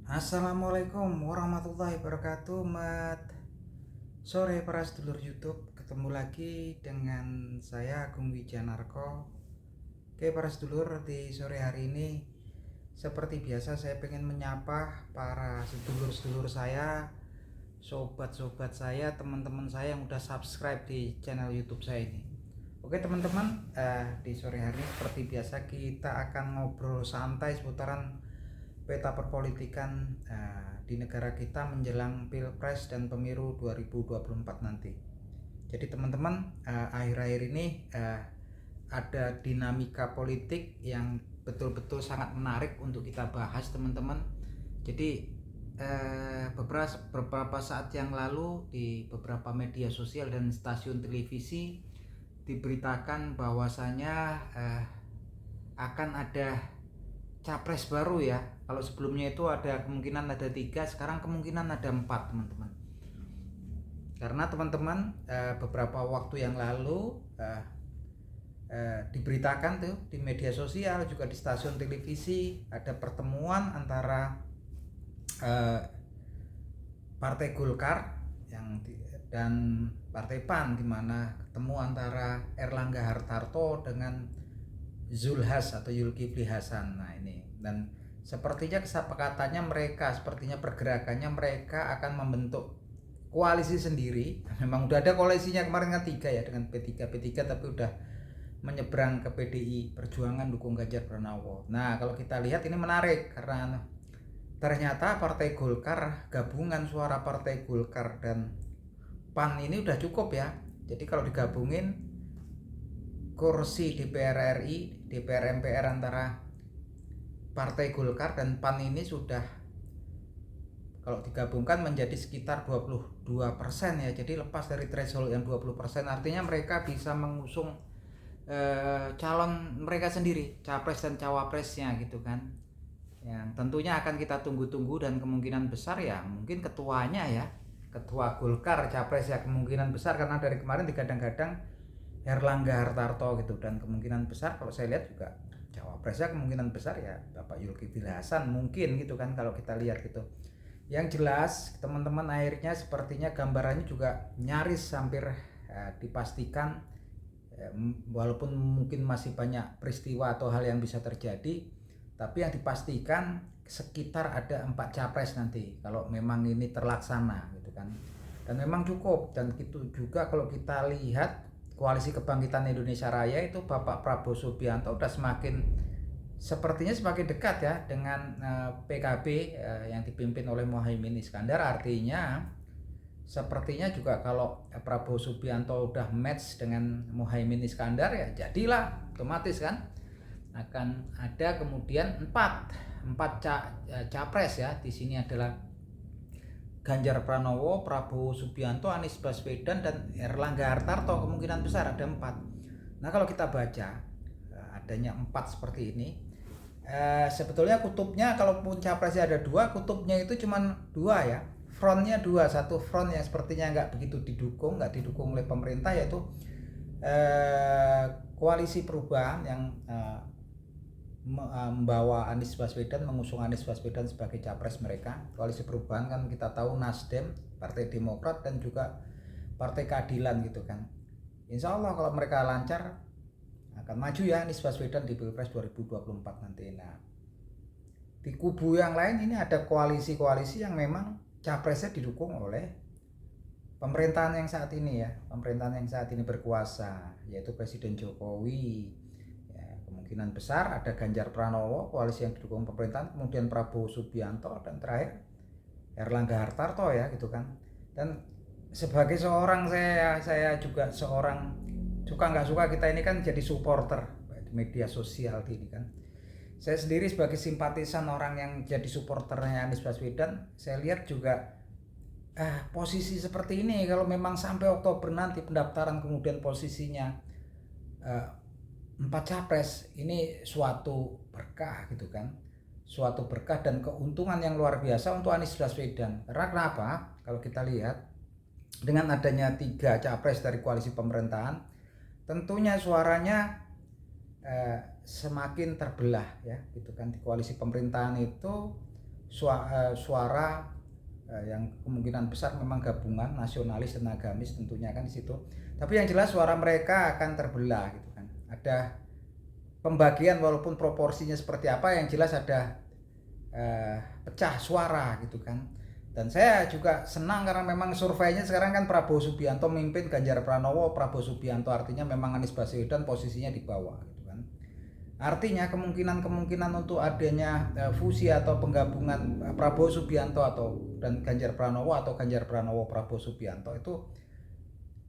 Assalamualaikum warahmatullahi wabarakatuh, Mat. Sore para sedulur YouTube, ketemu lagi dengan saya Agung Wijanarko. Oke para sedulur, di sore hari ini seperti biasa saya pengen menyapa para sedulur-sedulur saya, sobat-sobat saya, teman-teman saya yang udah subscribe di channel YouTube saya ini. Oke teman-teman, di sore hari ini seperti biasa kita akan ngobrol santai seputaran peta perpolitikan di negara kita menjelang Pilpres dan Pemilu 2024 nanti. Jadi teman-teman, akhir-akhir ini ada dinamika politik yang betul-betul sangat menarik untuk kita bahas teman-teman. Jadi beberapa saat yang lalu di beberapa media sosial dan stasiun televisi diberitakan bahwasanya akan ada capres baru ya. Kalau sebelumnya itu ada kemungkinan ada 3, sekarang kemungkinan ada 4 teman-teman. Karena teman-teman beberapa waktu yang lalu diberitakan tuh di media sosial juga di stasiun televisi ada pertemuan antara Partai Golkar dan Partai PAN, di mana ketemu antara Erlangga Hartarto dengan Zulhas atau Zulkifli Hasan. Nah ini, dan sepertinya kesepakatannya mereka, sepertinya pergerakannya mereka akan membentuk koalisi sendiri. Memang udah ada koalisinya kemarin kan 3 ya dengan P3, tapi udah menyeberang ke PDI Perjuangan dukung Ganjar Pranowo. Nah kalau kita lihat ini menarik karena ternyata Partai Golkar, gabungan suara Partai Golkar dan PAN ini udah cukup ya. Jadi kalau digabungin kursi DPR RI, DPR MPR antara Partai Golkar dan PAN ini sudah, kalau digabungkan menjadi sekitar 22% ya. Jadi lepas dari threshold yang 20%, artinya mereka bisa mengusung calon mereka sendiri, capres dan cawapresnya gitu kan. Yang tentunya akan kita tunggu-tunggu dan kemungkinan besar ya mungkin ketuanya ya, ketua Golkar capres ya kemungkinan besar, karena dari kemarin digadang-gadang Erlangga Hartarto gitu, dan kemungkinan besar kalau saya lihat juga cawapresnya kemungkinan besar ya Bapak Zulkifli Hasan mungkin gitu kan kalau kita lihat gitu. Yang jelas teman-teman, akhirnya sepertinya gambarannya juga nyaris hampir dipastikan, walaupun mungkin masih banyak peristiwa atau hal yang bisa terjadi, tapi yang dipastikan sekitar ada 4 capres nanti kalau memang ini terlaksana gitu kan. Dan memang cukup, dan itu juga kalau kita lihat Koalisi Kebangkitan Indonesia Raya itu Bapak Prabowo Subianto udah sepertinya semakin dekat ya dengan PKB yang dipimpin oleh Muhaimin Iskandar. Artinya sepertinya juga kalau Prabowo Subianto udah match dengan Muhaimin Iskandar ya jadilah otomatis kan akan ada kemudian empat capres ya. Di sini adalah Ganjar Pranowo, Prabowo Subianto, Anies Baswedan, dan Erlangga Hartarto. Kemungkinan besar ada 4. Nah kalau kita baca adanya 4 seperti ini, sebetulnya kutubnya kalaupun capresnya ada 2, kutubnya itu cuma 2 ya. Frontnya 2, satu front yang sepertinya nggak begitu didukung oleh pemerintah, yaitu Koalisi Perubahan yang membawa Anies Baswedan, mengusung Anies Baswedan sebagai capres mereka. Koalisi Perubahan kan kita tahu Nasdem, Partai Demokrat, dan juga Partai Keadilan gitu kan. Insya Allah kalau mereka lancar akan maju ya Anies Baswedan di Pilpres 2024 nanti. Nah di kubu yang lain ini ada koalisi-koalisi yang memang capresnya didukung oleh pemerintahan yang saat ini ya, pemerintahan yang saat ini berkuasa, yaitu Presiden Jokowi. Kemungkinan besar ada Ganjar Pranowo, koalisi yang didukung pemerintahan, kemudian Prabowo Subianto, dan terakhir Erlangga Hartarto ya gitu kan. Dan sebagai seorang, saya juga seorang, suka nggak suka kita ini kan jadi supporter di media sosial ini kan. Saya sendiri sebagai simpatisan orang yang jadi supporternya Anies Baswedan, saya lihat juga posisi seperti ini kalau memang sampai Oktober nanti pendaftaran kemudian posisinya 4 capres, ini suatu berkah gitu kan, suatu berkah dan keuntungan yang luar biasa untuk Anies Baswedan. Karena kenapa? Kalau kita lihat dengan adanya 3 capres dari koalisi pemerintahan, tentunya suaranya semakin terbelah ya gitu kan. Di koalisi pemerintahan itu suara yang kemungkinan besar memang gabungan nasionalis dan agamis tentunya kan di situ. Tapi yang jelas suara mereka akan terbelah gitu kan. Ada pembagian walaupun proporsinya seperti apa, yang jelas ada pecah suara gitu kan. Dan saya juga senang karena memang surveinya sekarang kan Prabowo Subianto memimpin, Ganjar Pranowo, Prabowo Subianto, artinya memang Anies Baswedan posisinya di bawah gitu kan. Artinya kemungkinan untuk adanya fusi atau penggabungan Prabowo Subianto dan Ganjar Pranowo atau Ganjar Pranowo Prabowo Subianto itu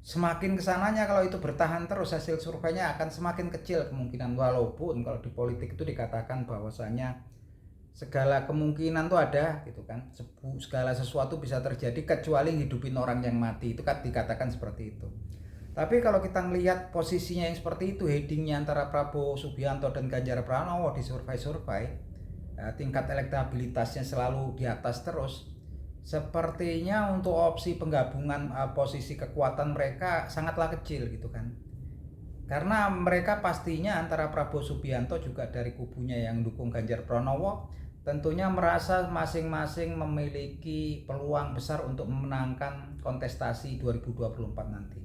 semakin kesananya kalau itu bertahan terus hasil surveinya akan semakin kecil kemungkinan, walaupun kalau di politik itu dikatakan bahwasanya segala kemungkinan tuh ada gitu kan, segala sesuatu bisa terjadi kecuali hidupin orang yang mati, itu kan dikatakan seperti itu. Tapi kalau kita melihat posisinya yang seperti itu, headingnya antara Prabowo Subianto dan Ganjar Pranowo di survei tingkat elektabilitasnya selalu di atas terus, sepertinya untuk opsi penggabungan posisi kekuatan mereka sangatlah kecil gitu kan. Karena mereka pastinya antara Prabowo Subianto juga dari kubunya yang dukung Ganjar Pranowo tentunya merasa masing-masing memiliki peluang besar untuk memenangkan kontestasi 2024 nanti.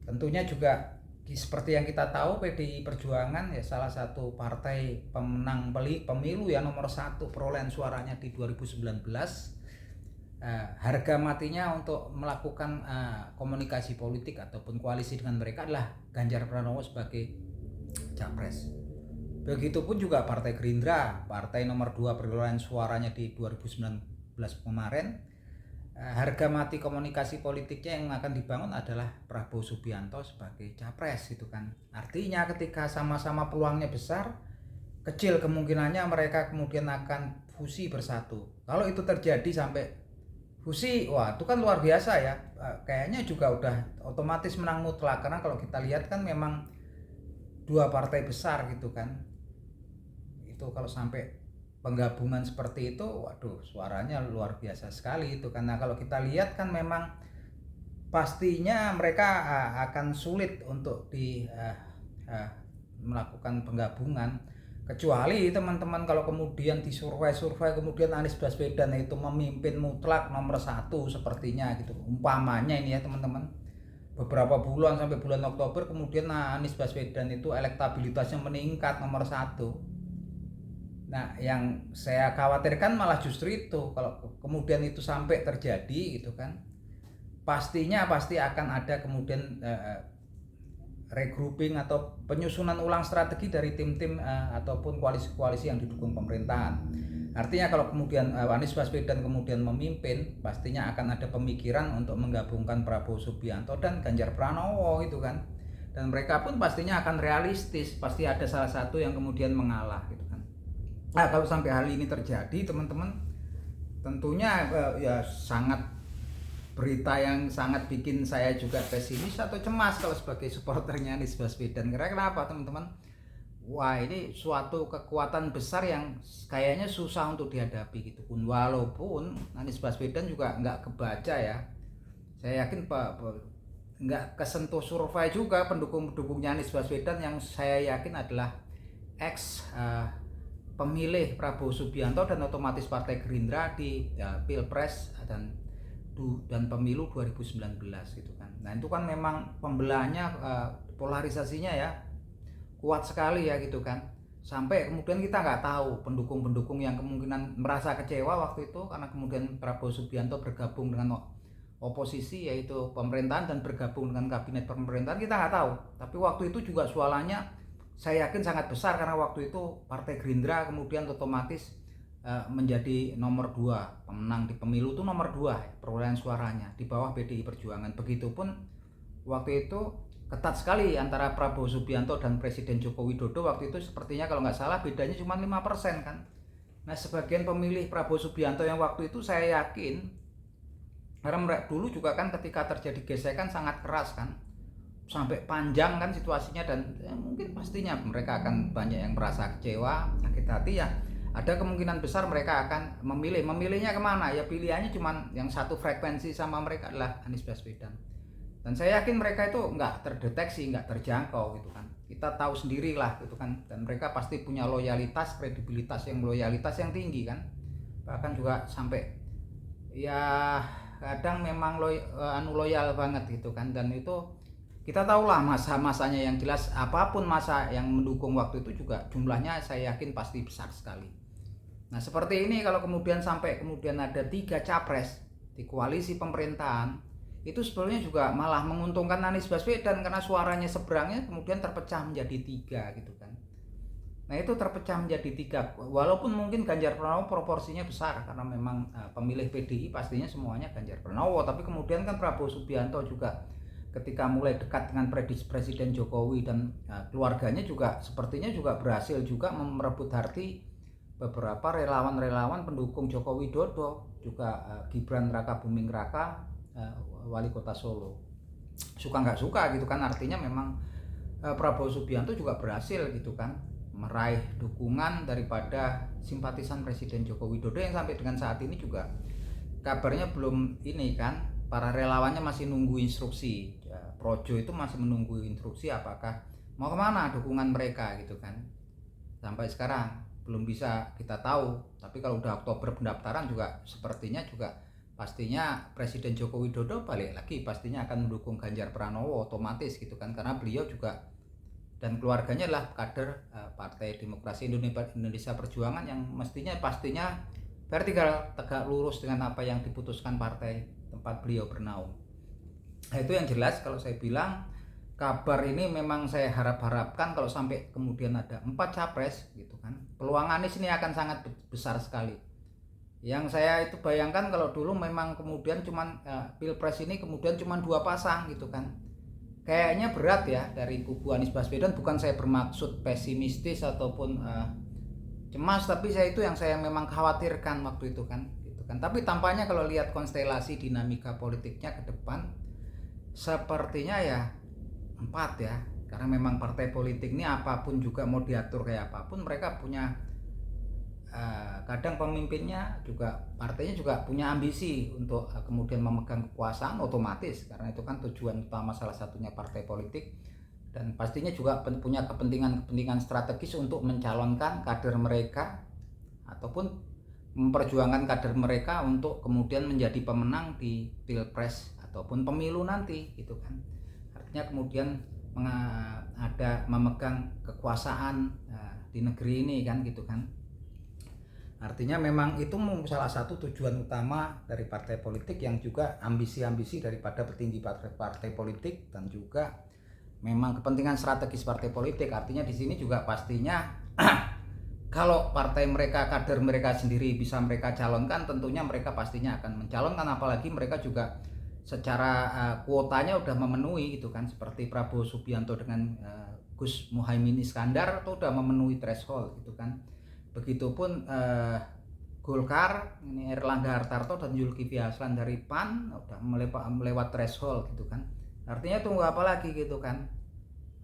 Tentunya juga seperti yang kita tahu, PDI Perjuangan ya salah satu partai pemenang pemilu ya nomor 1 perolehan suaranya di 2019. Harga matinya untuk melakukan komunikasi politik ataupun koalisi dengan mereka adalah Ganjar Pranowo sebagai capres. Begitupun juga Partai Gerindra, partai nomor 2 perolehan suaranya di 2019 kemarin. Harga mati komunikasi politiknya yang akan dibangun adalah Prabowo Subianto sebagai capres gitu kan. Artinya ketika sama-sama peluangnya besar, kecil kemungkinannya mereka kemudian akan fusi bersatu. Kalau itu terjadi sampai fusi, wah itu kan luar biasa ya. Kayaknya juga udah otomatis menang mutlak, karena kalau kita lihat kan memang dua partai besar gitu kan. Itu kalau sampai penggabungan seperti itu, waduh suaranya luar biasa sekali itu. Karena kalau kita lihat kan memang pastinya mereka akan sulit untuk melakukan penggabungan, kecuali teman-teman kalau kemudian di survei kemudian Anies Baswedan itu memimpin mutlak nomor 1 sepertinya gitu, umpamanya ini ya teman-teman, beberapa bulan sampai bulan Oktober kemudian Anies Baswedan itu elektabilitasnya meningkat nomor 1. Nah yang saya khawatirkan malah justru itu, kalau kemudian itu sampai terjadi gitu kan, pasti akan ada kemudian regrouping atau penyusunan ulang strategi dari tim-tim ataupun koalisi-koalisi yang didukung pemerintahan. Artinya kalau kemudian Anies Baswedan kemudian memimpin, pastinya akan ada pemikiran untuk menggabungkan Prabowo Subianto dan Ganjar Pranowo itu kan. Dan mereka pun pastinya akan realistis, pasti ada salah satu yang kemudian mengalah gitu kan. Nah kalau sampai hal ini terjadi teman-teman, tentunya ya sangat berita yang sangat bikin saya juga pesimis atau cemas kalau sebagai supporternya Anies Baswedan. Karena kenapa teman-teman? Wah ini suatu kekuatan besar yang kayaknya susah untuk dihadapi gitu pun. Walaupun Anies Baswedan juga nggak kebaca ya. Saya yakin nggak kesentuh survei juga pendukung-pendukungnya Anies Baswedan yang saya yakin adalah ex pemilih Prabowo Subianto dan otomatis Partai Gerindra di Pilpres dan pemilu 2019 gitu kan. Nah itu kan memang pembelahnya polarisasinya ya kuat sekali ya gitu kan. Sampai kemudian kita nggak tahu pendukung-pendukung yang kemungkinan merasa kecewa waktu itu karena kemudian Prabowo Subianto bergabung dengan oposisi yaitu pemerintahan dan bergabung dengan kabinet pemerintahan, kita nggak tahu. Tapi waktu itu juga suaranya saya yakin sangat besar karena waktu itu Partai Gerindra kemudian otomatis menjadi nomor 2 pemenang di pemilu itu, nomor 2 perolehan suaranya di bawah PDI Perjuangan. Begitupun waktu itu ketat sekali antara Prabowo Subianto dan Presiden Joko Widodo waktu itu, sepertinya kalau nggak salah bedanya cuma 5% kan. Nah sebagian pemilih Prabowo Subianto yang waktu itu saya yakin, karena dulu juga kan ketika terjadi gesekan sangat keras kan, sampai panjang kan situasinya, dan mungkin pastinya mereka akan banyak yang merasa kecewa, sakit hati ya. Ada kemungkinan besar mereka akan memilihnya kemana ya, pilihannya cuma yang satu frekuensi sama mereka adalah Anies Baswedan. Dan saya yakin mereka itu nggak terdeteksi, nggak terjangkau gitu kan. Kita tahu sendiri lah gitu kan. Dan mereka pasti punya loyalitas, kredibilitas yang tinggi kan. bahkan juga sampai ya kadang memang loyal banget gitu kan. Dan itu kita tahulah masa-masanya, yang jelas apapun masa yang mendukung waktu itu juga jumlahnya saya yakin pasti besar sekali. Nah seperti ini kalau kemudian sampai kemudian ada 3 capres di koalisi pemerintahan, itu sebetulnya juga malah menguntungkan Anies Baswedan karena suaranya seberangnya kemudian terpecah menjadi 3 gitu kan. Nah itu terpecah menjadi 3, walaupun mungkin Ganjar Pranowo proporsinya besar karena memang pemilih PDI pastinya semuanya Ganjar Pranowo, tapi kemudian kan Prabowo Subianto juga ketika mulai dekat dengan Presiden Jokowi dan keluarganya juga sepertinya juga berhasil juga merebut hati beberapa relawan-relawan pendukung Joko Widodo, juga Gibran Rakabuming Raka, wali kota Solo. Suka nggak suka gitu kan, artinya memang Prabowo Subianto juga berhasil gitu kan meraih dukungan daripada simpatisan Presiden Joko Widodo yang sampai dengan saat ini juga kabarnya belum ini kan, para relawannya masih nunggu instruksi. Projo itu masih menunggu instruksi apakah mau kemana dukungan mereka gitu kan. Sampai sekarang belum bisa kita tahu, tapi kalau udah Oktober pendaftaran juga sepertinya juga pastinya Presiden Joko Widodo balik lagi pastinya akan mendukung Ganjar Pranowo otomatis gitu kan, karena beliau juga dan keluarganya adalah kader Partai Demokrasi Indonesia Perjuangan yang mestinya pastinya vertikal, tegak lurus dengan apa yang diputuskan partai tempat beliau bernaung. Nah, itu yang jelas kalau saya bilang kabar ini memang saya harapkan kalau sampai kemudian ada 4 capres gitu kan, peluang Anies ini akan sangat besar sekali. Yang saya itu bayangkan kalau dulu memang kemudian cuman Pilpres ini kemudian cuman 2 pasang gitu kan, kayaknya berat ya dari kubu Anies Baswedan. Bukan saya bermaksud pesimistis ataupun cemas, tapi saya itu yang saya memang khawatirkan waktu itu kan gitu kan. Tapi tampaknya kalau lihat konstelasi dinamika politiknya ke depan sepertinya ya 4 ya, karena memang partai politik ini apapun juga mau diatur kayak apapun mereka punya kadang pemimpinnya juga partainya juga punya ambisi untuk kemudian memegang kekuasaan otomatis, karena itu kan tujuan utama salah satunya partai politik, dan pastinya juga punya kepentingan strategis untuk mencalonkan kader mereka ataupun memperjuangkan kader mereka untuk kemudian menjadi pemenang di Pilpres ataupun pemilu nanti gitu kan. Artinya kemudian ada memegang kekuasaan di negeri ini kan gitu kan. Artinya memang itu salah satu tujuan utama dari partai politik, yang juga ambisi-ambisi daripada petinggi partai politik dan juga memang kepentingan strategis partai politik. Artinya di sini juga pastinya kalau partai mereka, kader mereka sendiri bisa mereka calonkan, tentunya mereka pastinya akan mencalonkan, apalagi mereka juga secara kuotanya udah memenuhi gitu kan, seperti Prabowo Subianto dengan Gus Muhaimin Iskandar itu udah memenuhi threshold gitu kan. Begitupun Golkar ini Erlangga Hartarto dan Zulkifli Hasan dari PAN udah melewat threshold gitu kan. Artinya tunggu apa lagi gitu kan,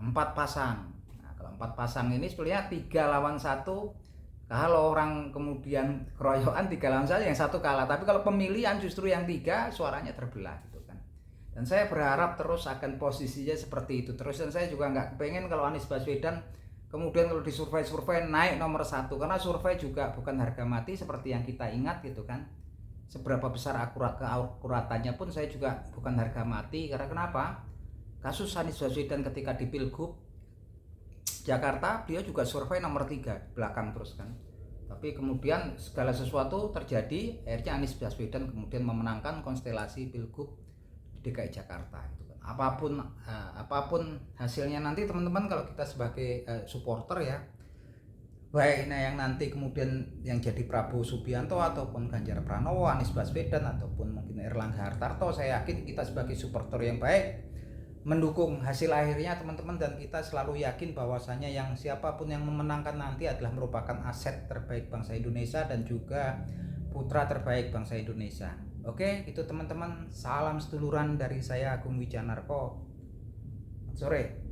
4 pasang. Nah, kalau 4 pasang ini sebenarnya 3 lawan 1. Kalau orang kemudian keroyokan 3 lawan 1 yang 1 kalah, tapi kalau pemilihan justru yang 3 suaranya terbelah gitu kan. Dan saya berharap terus akan posisinya seperti itu terus, dan saya juga nggak pengen kalau Anies Baswedan kemudian kalau di survei naik nomor 1, karena survei juga bukan harga mati seperti yang kita ingat gitu kan. Seberapa besar keakuratannya pun saya juga bukan harga mati, karena kenapa? Kasus Anies Baswedan ketika di Pilgub Jakarta, dia juga survei nomor 3 belakang terus kan. Tapi kemudian segala sesuatu terjadi, akhirnya Anies Baswedan kemudian memenangkan konstelasi Pilgub DKI Jakarta gitu kan. Apapun hasilnya nanti teman-teman, kalau kita sebagai supporter ya, baik nah yang nanti kemudian yang jadi Prabowo Subianto ataupun Ganjar Pranowo, Anies Baswedan ataupun mungkin Erlangga Hartarto, saya yakin kita sebagai supporter yang baik mendukung hasil akhirnya teman-teman, dan kita selalu yakin bahwasanya yang siapapun yang memenangkan nanti adalah merupakan aset terbaik bangsa Indonesia dan juga putra terbaik bangsa Indonesia. Oke, itu teman-teman, salam seduluran dari saya Agung Wijanarko. Sore.